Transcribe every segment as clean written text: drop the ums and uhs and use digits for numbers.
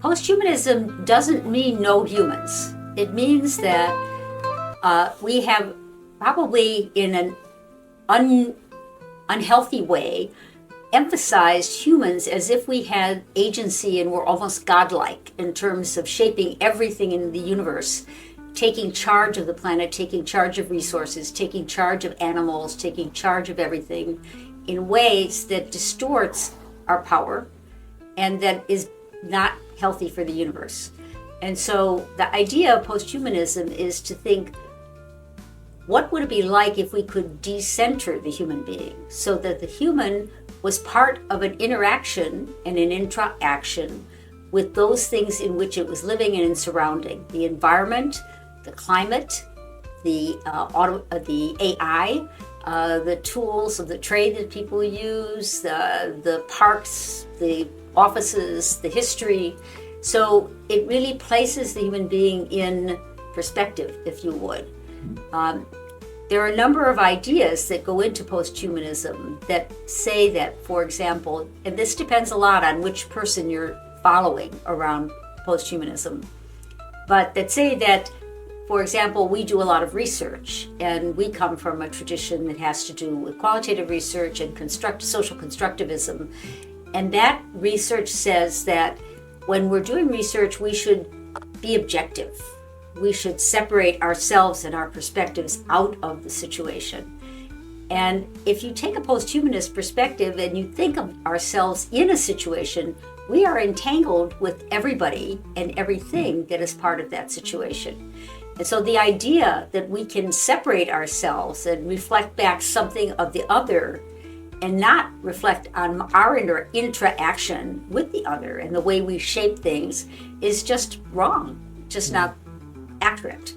Posthumanism doesn't mean no humans. It means that we have probably in an unhealthy way emphasized humans as if we had agency and were almost godlike in terms of shaping everything in the universe, taking charge of the planet, taking charge of resources, taking charge of animals, taking charge of everything in ways that distorts our power and that is not healthy for the universe. And so the idea of posthumanism is to think, what would it be like if we could decenter the human being so that the human was part of an interaction and an intra-action with those things in which it was living and surrounding, the environment, the climate, the AI, the tools of the trade that people use, the parks, the offices, the history. So it really places the human being in perspective, if you would. There are a number of ideas that go into posthumanism that say that, for example, and this depends a lot on which person you're following around posthumanism, but that say that, for example, we do a lot of research, and we come from a tradition that has to do with qualitative research and social constructivism. And that research says that when we're doing research, we should be objective. We should separate ourselves and our perspectives out of the situation. And if you take a posthumanist perspective and you think of ourselves in a situation, we are entangled with everybody and everything that is part of that situation. And so the idea that we can separate ourselves and reflect back something of the other and not reflect on our interaction with the other and the way we shape things is just wrong, just not accurate.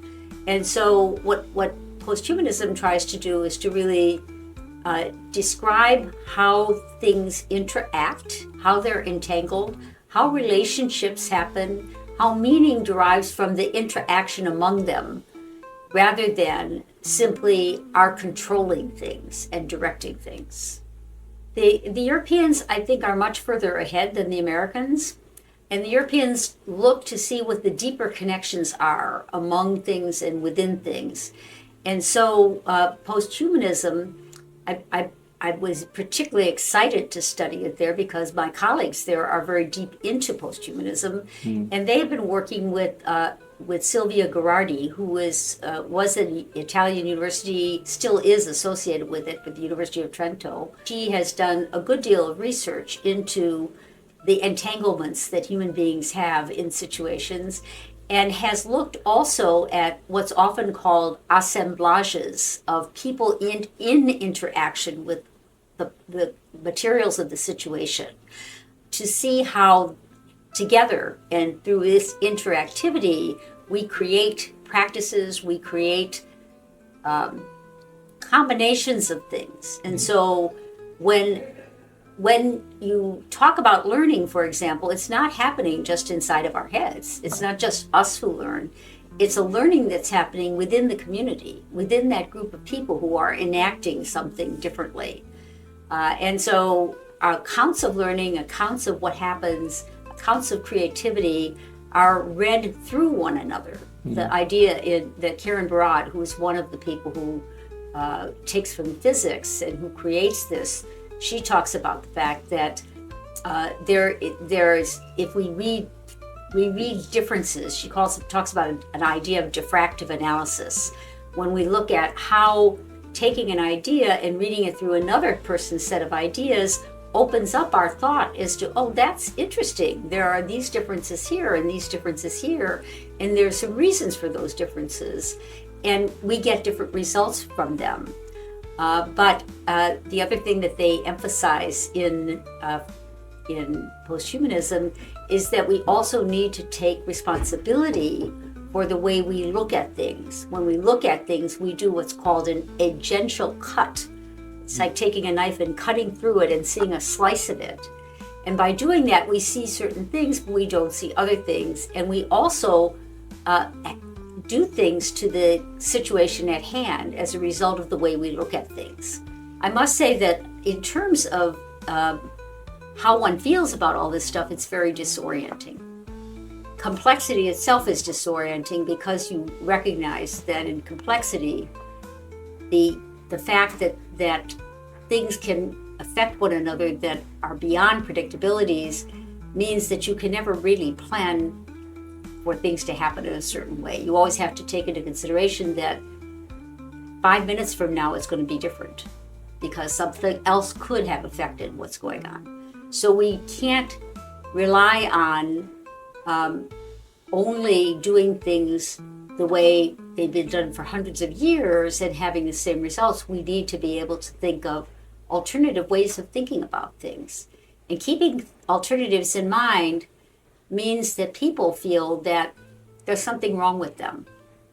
And so what posthumanism tries to do is to really describe how things interact, how they're entangled, how relationships happen, how meaning derives from the interaction among them, rather than simply our controlling things and directing things. The Europeans, I think, are much further ahead than the Americans. And the Europeans look to see what the deeper connections are among things and within things. And so posthumanism, I was particularly excited to study it there because my colleagues there are very deep into posthumanism. And they have been working with Silvia Gherardi, who was at Italian University, still is associated with it, with the University of Trento. She has done a good deal of research into the entanglements that human beings have in situations, and has looked also at what's often called assemblages of people in interaction with the materials of the situation, to see how together and through this interactivity we create practices, we create combinations of things. And so when you talk about learning, for example, it's not happening just inside of our heads. It's not just us who learn. It's a learning that's happening within the community, within that group of people who are enacting something differently. And so accounts of learning, accounts of what happens, accounts of creativity are read through one another. The idea that Karen Barad, who is one of the people who takes from physics and who creates this, she talks about the fact that there's if we read differences, she talks about an idea of diffractive analysis. When we look at how taking an idea and reading it through another person's set of ideas opens up our thought as to, oh, that's interesting. There are these differences here and these differences here, and there's some reasons for those differences, and we get different results from them. But the other thing that they emphasize in posthumanism is that we also need to take responsibility for the way we look at things. When we look at things, we do what's called an agential cut. It's like taking a knife and cutting through it and seeing a slice of it. And by doing that, we see certain things, but we don't see other things. And we also do things to the situation at hand as a result of the way we look at things. I must say that in terms of how one feels about all this stuff, it's very disorienting. Complexity itself is disorienting because you recognize that in complexity, the fact that things can affect one another that are beyond predictabilities means that you can never really plan for things to happen in a certain way. You always have to take into consideration that 5 minutes from now it's going to be different because something else could have affected what's going on. So we can't rely on only doing things the way they've been done for hundreds of years and having the same results. We need to be able to think of alternative ways of thinking about things. And keeping alternatives in mind means that people feel that there's something wrong with them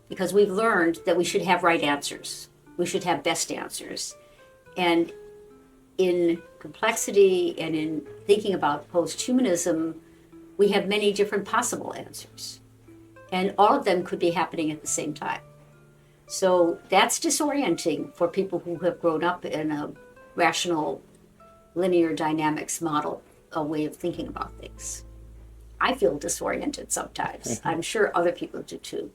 because we've learned that we should have right answers. We should have best answers. And in complexity and in thinking about posthumanism, we have many different possible answers. And all of them could be happening at the same time. So that's disorienting for people who have grown up in a rational linear dynamics model, a way of thinking about things. I feel disoriented sometimes. I'm sure other people do too.